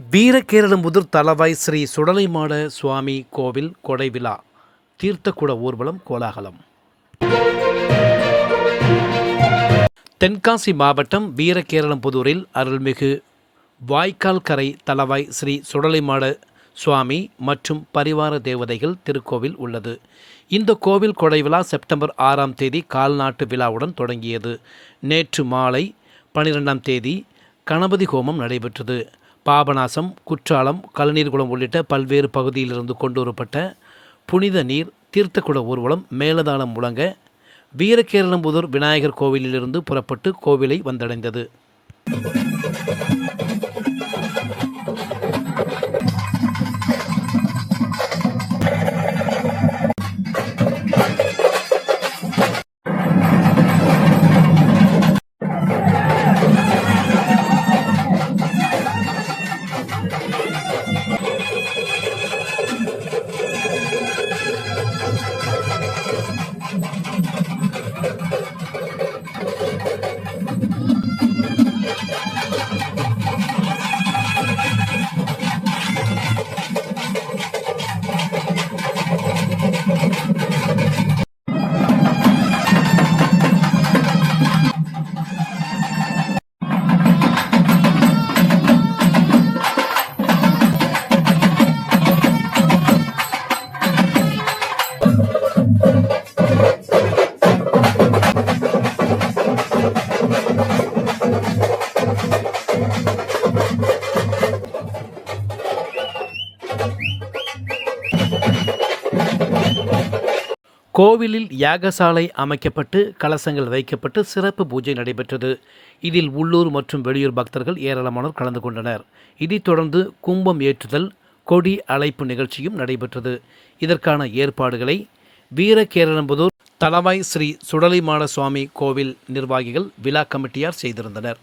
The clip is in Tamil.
வீரகேரளம்புதூர் தளவாய் ஸ்ரீ சுடலைமாட சுவாமி கோவில் கொடை விழா தீர்த்தக்குட ஊர்வலம் கோலாகலம். தென்காசி மாவட்டம் வீரகேரளம்புதூரில் அருள்மிகு வாய்க்கால் கரை தளவாய் ஸ்ரீ சுடலைமாட சுவாமி மற்றும் பரிவார தேவதைகள் திருக்கோவில் உள்ளது. இந்த கோவில் கொடை விழா செப்டம்பர் 6ஆம் தேதி கால்நாட்டு விழாவுடன் தொடங்கியது. நேற்று மாலை 12ஆம் தேதி கணபதி ஹோமம் நடைபெற்றது. பாபநாசம், குற்றாலம், கழுநீர்குளம் உள்ளிட்ட பல்வேறு பகுதியிலிருந்து கொண்டுவரப்பட்ட புனித நீர் தீர்த்தக்குட ஊர்வலம் மேலதாளம் முழங்க வீரகேரளம்புதூர் விநாயகர் கோவிலிலிருந்து புறப்பட்டு கோவிலை வந்தடைந்தது. கோவிலில் யாகசாலை அமைக்கப்பட்டு கலசங்கள் வைக்கப்பட்டு சிறப்பு பூஜை நடைபெற்றது. இதில் உள்ளூர் மற்றும் வெளியூர் பக்தர்கள் ஏராளமானோர் கலந்து கொண்டனர். இதைத் தொடர்ந்து கும்பம் ஏற்றுதல், கொடி அழைப்பு நிகழ்ச்சியும் நடைபெற்றது. இதற்கான ஏற்பாடுகளை வீரகேரளம்புதூர் தளவாய் ஸ்ரீ சுடலைமாட சுவாமி கோவில் நிர்வாகிகள் விழா கமிட்டியார் செய்திருந்தனர்.